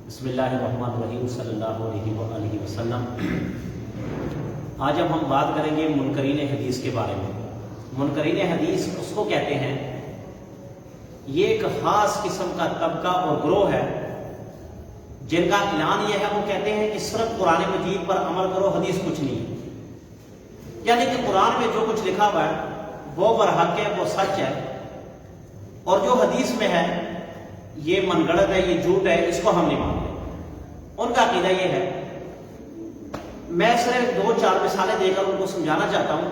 بسم اللہ الرحمن الرحیم صلی اللہ علیہ وآلہ وسلم۔ آج اب ہم بات کریں گے منکرین حدیث کے بارے میں۔ منکرین حدیث اس کو کہتے ہیں، یہ ایک خاص قسم کا طبقہ اور گروہ ہے جن کا اعلان یہ ہے، وہ کہتے ہیں کہ صرف قرآن مجید پر عمل کرو، حدیث کچھ نہیں، یعنی کہ قرآن میں جو کچھ لکھا ہوا ہے وہ برحق ہے، وہ سچ ہے، اور جو حدیث میں ہے یہ من گڑت ہے، یہ جھوٹ ہے، اس کو ہم نہیں مانتے۔ ان کا عقیدہ یہ ہے، میں صرف 2-4 مثالیں دے کر ان کو سمجھانا چاہتا ہوں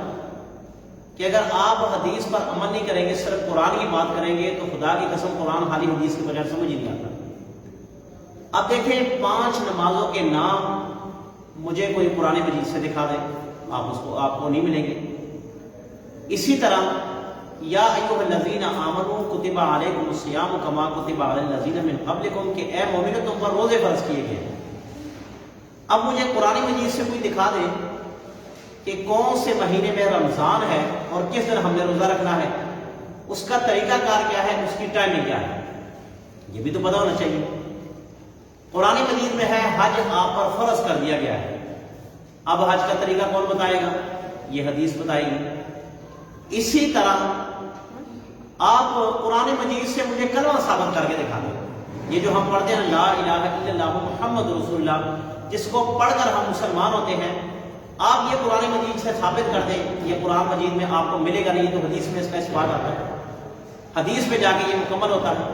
کہ اگر آپ حدیث پر عمل نہیں کریں گے، صرف قرآن کی بات کریں گے، تو خدا کی قسم قرآن خالی حدیث کے بغیر سمجھ ہی نہیں آتا۔ اب دیکھیں 5 نمازوں کے نام مجھے کوئی قرآن مجید سے دکھا دے، آپ کو نہیں ملیں گے۔ اسی طرح یا ایھا الذین آمنوا کتب علیکم الصیام کما کتب علی الذین من قبلکم، کہ اے مومنو تم پر روزے فرض کیے گئے۔ اب مجھے قرآن مجید سے کوئی دکھا دے کہ کون سے مہینے میں رمضان ہے اور کس دن ہم نے روزہ رکھنا ہے، اس کا طریقہ کار کیا ہے، اس کی ٹائمنگ کیا ہے، یہ بھی تو پتہ ہونا چاہیے۔ قرآن مجید میں ہے حج آپ پر فرض کر دیا گیا ہے، اب حج کا طریقہ کون بتائے گا، یہ حدیث بتائے گی۔ اسی طرح آپ قرآن مجید سے مجھے کلمہ ثابت کر کے دکھا دیں، یہ جو ہم پڑھتے ہیں لا الہ الا اللہ محمد رسول اللہ، جس کو پڑھ کر ہم مسلمان ہوتے ہیں، آپ یہ قرآن مجید سے ثابت کر دیں، یہ قرآن مجید میں آپ کو ملے گا نہیں، تو حدیث میں اس کا اثبات آتا ہے، حدیث پہ جا کے یہ مکمل ہوتا ہے۔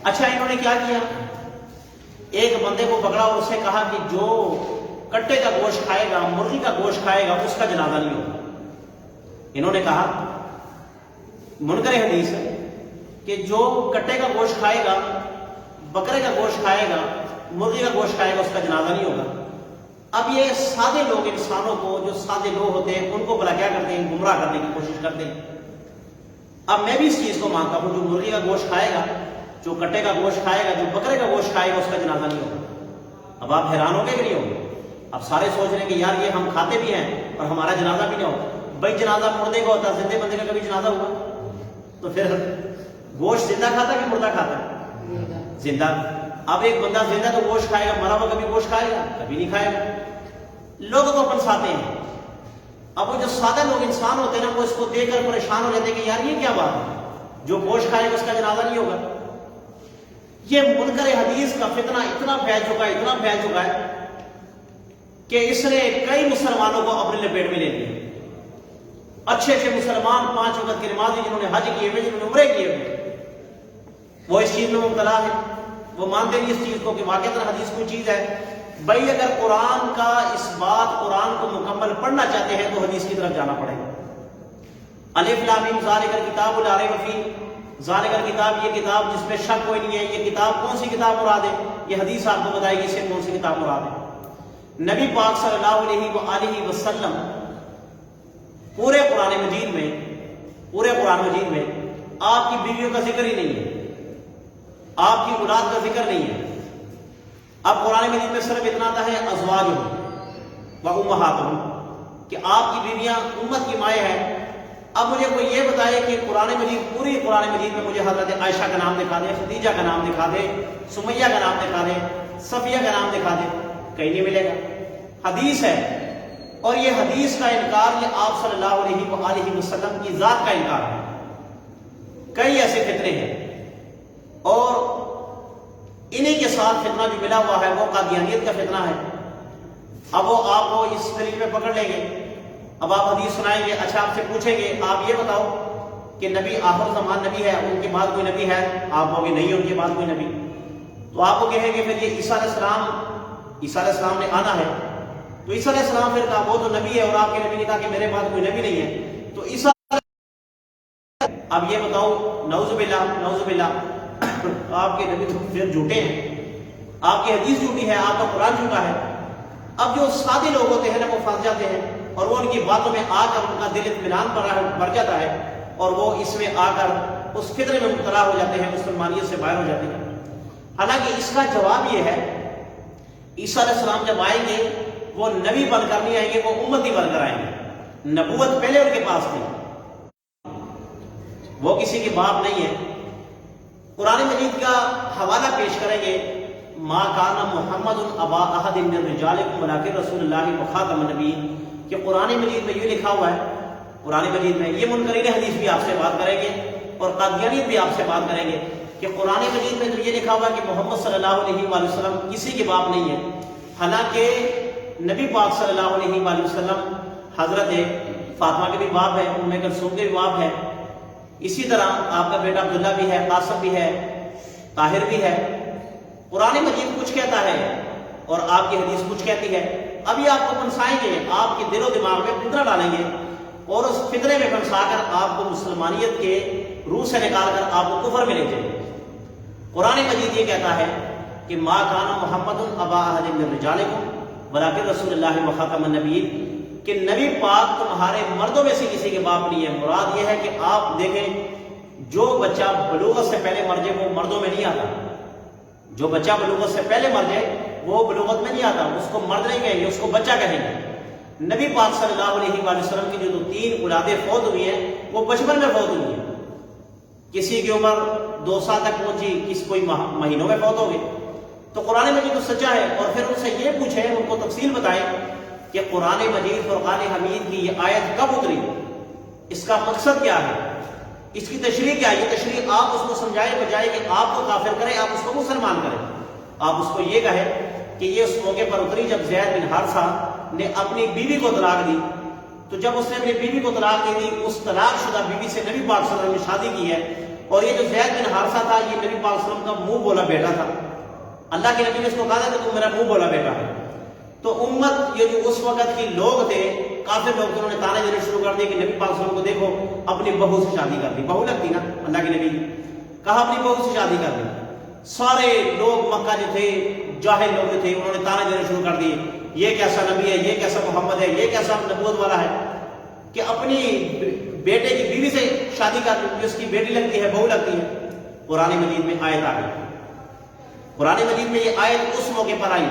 اچھا، انہوں نے کیا کیا، ایک بندے کو پکڑا اور اسے کہا کہ جو کٹے کا گوشت کھائے گا، مرغی کا گوشت کھائے گا، اس کا جنازہ نہیں ہوگا۔ انہوں نے کہا، منکر حدیث ہے، کہ جو کٹے کا گوشت کھائے گا، بکرے کا گوشت کھائے گا، مرغی کا گوشت کھائے گا، اس کا جنازہ نہیں ہوگا۔ اب یہ سادے لوگ، انسانوں کو جو سادے لوگ ہوتے ہیں، ان کو بلا کیا کرتے ہیں، گمراہ کرنے کی کوشش کرتے ہیں۔ اب میں بھی اس چیز کو مانتا ہوں، جو مرغی کا گوشت کھائے گا، جو کٹے کا گوشت کھائے گا، جو بکرے کا گوشت کھائے گا، اس کا جنازہ نہیں ہوگا۔ اب آپ حیران ہو گئے کہ نہیں ہوگے؟ اب سارے سوچ رہے ہیں کہ یار یہ ہم کھاتے بھی ہیں اور ہمارا جنازہ بھی نہیں ہوگا۔ بھائی جنازہ مردے کا ہوتا، زندے بندے کا کبھی جنازہ ہوا؟ تو پھر گوشت زندہ کھاتا کہ مردہ کھاتا ہے؟ زندہ۔ اب ایک بندہ زندہ تو گوشت کھائے گا، مرا ہوا کبھی گوشت کھائے گا؟ کبھی نہیں کھائے گا۔ لوگوں کو پنساتے ہیں۔ اب وہ جو سادہ لوگ انسان ہوتے ہیں نا، وہ اس کو دیکھ کر پریشان ہو جاتے ہیں کہ یار یہ کیا بات ہے، جو گوشت کھائے گا اس کا جنازہ نہیں ہوگا۔ یہ منکر حدیث کا فتنہ اتنا پھیل چکا ہے، اتنا پھیل چکا ہے کہ اس نے کئی مسلمانوں کو اپنے لپیٹ میں لے لیا۔ اچھے مسلمان، 5 وقت کے نمازی، جنہوں نے حج کیے ہوئے، جنہوں نے عمرے کیے ہوئے، وہ اس چیز میں مبتلا ہے، وہ مانتے نہیں اس چیز کو کہ واقعی حدیث کوئی چیز ہے۔ بھائی اگر قرآن کا اس بات، قرآن کو مکمل پڑھنا چاہتے ہیں تو حدیث کی طرف جانا پڑے گا۔ الف لام میم ذالک الکتاب لا ریب فیہ، ذالک الکتاب، یہ کتاب جس میں شک کوئی نہیں ہے، یہ کتاب کون سی کتاب مراد ہے، یہ حدیث آپ کو بتائے گی اس سے کون سی کتاب مراد ہے۔ نبی پاک صلی اللہ علیہ وآلہ وسلم پورے قرآن مجید میں آپ کی بیویوں کا ذکر ہی نہیں ہے، آپ کی اولاد کا ذکر نہیں ہے۔ اب قرآن مجید میں صرف اتنا آتا ہے ازواجہم و امہاتہم، کہ آپ کی بیویاں امت کی مائیں ہیں۔ اب مجھے کوئی یہ بتائے کہ پوری قرآن مجید میں مجھے حضرت عائشہ کا نام دکھا دے، خدیجہ کا نام دکھا دے، سمیہ کا نام دکھا دے، صفیہ کا نام دکھا دے، کہیں نہیں ملے گا۔ حدیث ہے، اور یہ حدیث کا انکار، یہ آپ صلی اللہ علیہ وآلہ وسلم کی ذات کا انکار ہے۔ کئی ایسے فتنے ہیں، اور انہی کے ساتھ فتنہ جو ملا ہوا ہے وہ قادیانیت کا فتنہ ہے۔ اب وہ آپ کو اس طریقے میں پکڑ لیں گے، اب آپ حدیث سنائیں گے، اچھا آپ سے پوچھیں گے آپ یہ بتاؤ کہ نبی آخر زمان نبی ہے، ان کے بعد کوئی نبی ہے؟ آپ کہو گے نہیں، ان کے بعد کوئی نبی۔ تو آپ کو کہیں گے پھر یہ عیسیٰ علیہ السلام نے آنا ہے، تو عیسیٰ علیہ السلام پھر کہا وہ تو نبی ہے، اور آپ کے نبی نے کہا کہ میرے بعد کوئی نبی نہیں ہے، تو عیسیٰ، اب یہ بتاؤ، نعوذ باللہ، آپ کے نبی تو پھر جھوٹے ہیں، آپ کی حدیث جھوٹی ہے، آپ کا قرآن جھوٹا ہے۔ اب جو سادے لوگ ہوتے ہیں نا، وہ پھنس جاتے ہیں، اور وہ ان کی باتوں میں آ کر ان کا دل اطمینان بڑھ جاتا ہے، اور وہ اس میں آ کر اس فطرے میں مبتلا ہو جاتے ہیں، مسلمانیت سے باہر ہو جاتے ہیں۔ حالانکہ اس کا جواب یہ ہے، عیسیٰ علیہ السلام جب آئیں گے وہ نبی بن کر نہیں آئیں گے، وہ امتی بن کر آئیں گے۔ نبوت پہلے ان کے پاس تھی، وہ کسی کے باپ نہیں ہے۔ قرآن مجید کا حوالہ پیش کریں گے، ما کان محمد ابا احد من رجالکم ولکن رسول اللہ وخاتم النبیین، کہ قرآن مجید میں یہ لکھا ہوا ہے، قرآن مجید میں یہ منکرین حدیث بھی آپ سے بات کریں گے اور قادیانیت بھی آپ سے بات کریں گے کہ قرآن مجید میں تو یہ لکھا ہوا ہے کہ محمد صلی اللہ علیہ وآلہ وسلم کسی کے باپ نہیں ہے، حالانکہ نبی پاک صلی اللہ علیہ وآلہ وسلم حضرت فاطمہ کے بھی باپ ہے، ام کلثوم کے بھی باپ ہے، اسی طرح آپ کا بیٹا عبداللہ بھی ہے، قاسم بھی ہے، طاہر بھی ہے۔ قرآن مجید کچھ کہتا ہے اور آپ کی حدیث کچھ کہتی ہے۔ ابھی آپ کو پھنسائیں گے، آپ کے دل و دماغ میں فتنہ ڈالیں گے اور اس فتنے میں پھنسا کر آپ کو مسلمانیت کے روح سے نکال کر آپ کو کفر میں لے جائیں گے۔ قرآن مجید یہ کہتا ہے کہ ما کان محمد ابا احد من رجالکم ولکن رسول اللہ وخاتم النبیین، کہ نبی پاک تمہارے مردوں میں سے کسی کے باپ نہیں ہے۔ مراد یہ ہے کہ آپ دیکھیں جو بچہ بلوغت سے پہلے مر جائے وہ مردوں میں نہیں آتا، جو بچہ بلوغت سے پہلے مر جائے وہ بلوغت میں نہیں آتا، اس کو مرد نہیں کہیں گے، اس کو بچہ کہیں گے۔ نبی پاک صلی اللہ علیہ وآلہ وسلم کی جو 3 اولادیں فوت ہوئی ہیں وہ بچپن میں فوت ہوئی ہیں، کسی کی عمر 2 سال تک پہنچی، کسی کوئی مہینوں میں فوت ہو گئی۔ تو قرآن مجید تو سچا ہے۔ اور پھر ان سے یہ پوچھیں، ان کو تفصیل بتائیں کہ قرآن مجید فرقان حمید کی یہ آیت کب اتری، اس کا مقصد کیا ہے، اس کی تشریح کیا ہے۔ یہ تشریح آپ اس کو سمجھائیں، بجائے کہ آپ کو کافر کریں آپ اس کو مسلمان کریں۔ آپ اس کو یہ کہیں کہ یہ اس موقع پر اتری جب زید بن حارثہ نے اپنی بیوی کو طلاق دی، تو جب اس نے اپنی بیوی کو طلاق دے دی، اس طلاق شدہ بیوی سے نبی پاک صلی اللہ علیہ وسلم نے شادی کی ہے، اور یہ جو زید بن حارثہ تھا یہ نبی پاک صلی اللہ علیہ وسلم کا منہ بولا بیٹا تھا۔ اللہ کے نبی نے اس کو کہا تھا کہ تم میرا منہ بولا بیٹا ہے۔ تو امت یہ جو اس وقت کی لوگ تھے، کافر لوگ تھے، انہوں نے تانے دینے شروع کر دیے کہ نبی پاک صلی اللہ علیہ وسلم کو دیکھو اپنی بہو سے شادی کر دی، بہو لگتی نا اللہ کے نبی، کہا اپنی بہو سے شادی کر دی۔ سارے لوگ مکہ جو تھے، جاہل لوگ جو تھے، انہوں نے تانے دینے شروع کر دیے، یہ کیسا نبی ہے، یہ کیسا محمد ہے، یہ کیسا نبوت والا ہے کہ اپنی بیٹے کی بیوی سے شادی کر دی، اس کی بیٹی لگتی ہے، بہو لگتی ہے۔ قرآن مجید میں آیت آ گئی، قرآن مجید میں یہ آیت اس موقع پر آئی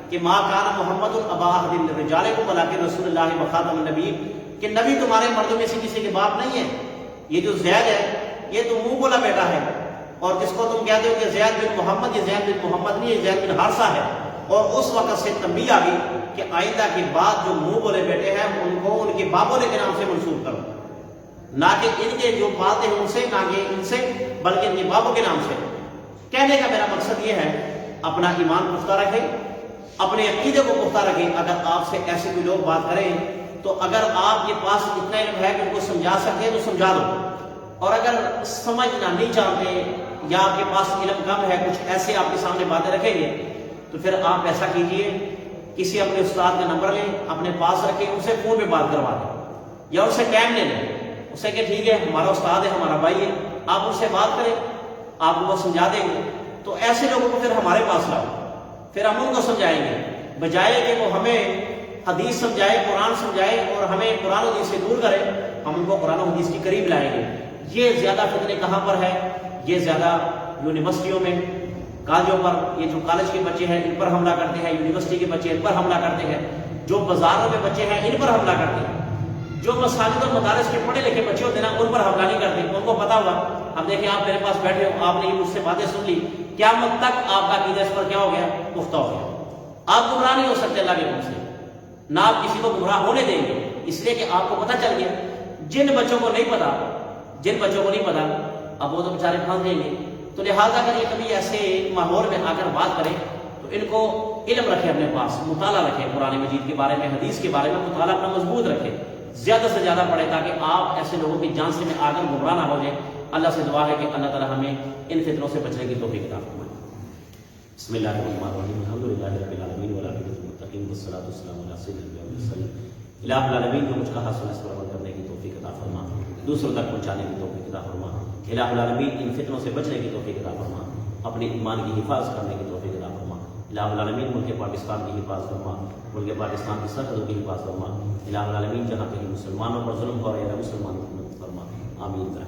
کہ ما کان محمد ابا احد من رجالکم ولکن رسول اللہ وخاتم النبیین، کہ نبی تمہارے مردوں میں سے کسی کے باپ نہیں ہے۔ یہ جو زید ہے یہ تو منہ بولا بیٹا ہے، اور جس کو تم کہتے ہو کہ زید بن محمد، یہ زید بن محمد نہیں، یہ زید بن حارثہ ہے۔ اور اس وقت سے تنبیہ آ گئی کہ آئندہ کے بعد جو منہ بولے بیٹے ہیں ان کو ان کے باپ کے نام سے منسوب کرو، نہ کہ ان کے جو باتیں ہیں ان سے، نہ کہ ان سے، بلکہ ان کے باپوں کے نام سے۔ کہنے کا میرا مقصد یہ ہے اپنا ایمان پختہ رکھیں، اپنے عقیدے کو پختہ رکھیں۔ اگر آپ سے ایسے کوئی لوگ بات کریں تو اگر آپ کے پاس اتنا علم ہے کہ ان کو سمجھا سکتے ہیں تو سمجھا دو، اور اگر سمجھنا نہیں چاہتے یا آپ کے پاس علم کم ہے، کچھ ایسے آپ کے سامنے باتیں رکھیں گے، تو پھر آپ ایسا کیجئے، کسی اپنے استاد کا نمبر لیں، اپنے پاس رکھیں، ان سے فون پہ بات کروا دیں یا ان سے ٹائم لے لیں، اسے کہ ٹھیک ہے ہمارا استاد ہے، ہمارا بھائی ہے، آپ ان سے بات کریں، آپ کو وہ سمجھا دیں گے۔ تو ایسے لوگوں کو پھر ہمارے پاس لاؤ، پھر ہم ان کو سمجھائیں گے، بجائے کہ وہ ہمیں حدیث سمجھائے، قرآن سمجھائے اور ہمیں قرآن و حدیث سے دور کرے، ہم ان کو قرآن و حدیث کے قریب لائیں گے۔ یہ زیادہ فتنے کہاں پر ہے؟ یہ زیادہ یونیورسٹیوں میں، کالجوں پر، یہ جو کالج کے بچے ہیں ان پر حملہ کرتے ہیں، یونیورسٹی کے بچے ان پر حملہ کرتے ہیں، جو بازاروں میں بچے ہیں ان پر حملہ کرتے ہیں، جو مساجد اور مدارس کے پڑھے لکھے بچے ہوتے ہیں نا ان پر حملہ نہیں کرتے، ان کو پتا ہوا۔ اب دیکھیں آپ میرے پاس بیٹھے ہو، آپ نے مجھ سے باتیں سن لی، قیامت تک آپ کا عقیدہ اس پر کیا ہو گیا؟ پختہ ہو گیا۔ آپ گمراہ نہیں ہو سکتے اللہ کے حکم سے، نہ آپ کسی کو گمراہ ہونے دیں گے، اس لیے کہ آپ کو پتہ چل گیا۔ جن بچوں کو نہیں پتا، جن بچوں کو نہیں پتا، اب وہ تو بیچارے پھنس جائیں گے۔ تو لہٰذا اگر یہ کبھی ایسے ماحول میں آ کر بات کریں تو ان کو علم رکھے، اپنے پاس مطالعہ رکھے، قرآن مجید کے بارے میں، حدیث کے بارے میں مطالعہ اپنا مضبوط رکھے، زیادہ سے زیادہ پڑھے، تاکہ آپ ایسے لوگوں کی جان سے میں آ کر گمراہ نہ ہو جائیں۔ اللہ سے دعا ہے کہ اللہ تعالی ہمیں ان فتنوں سے بچنے کی توفیق عطا فرمائے۔ بسم اللہ الرحمن الرحیم، الحمد للہ رب العالمین والعاقبۃ للمتقین والصلاۃ والسلام علی سید الانبیاء والمرسلین۔ الہ العالمین جو مجھ کا حاصل اس پر عمل کرنے کی توفیق عطا فرما، دوسروں تک پہنچانے کی توفیق عطا فرما۔ الہ العالمین ان فتنوں سے بچنے کی توفیق عطا فرما، اپنے ایمان کی حفاظت کرنے کی توفیق عطا فرما۔ الہ العالمین ملک پاکستان کی حفاظت فرما، ملک پاکستان کی سرحدوں کی حفاظت فرما۔ الہ العالمین جہاں کہیں مسلمانوں پر ظلم ہو رہا ہے مسلمانوں کی مدد فرما، آمین۔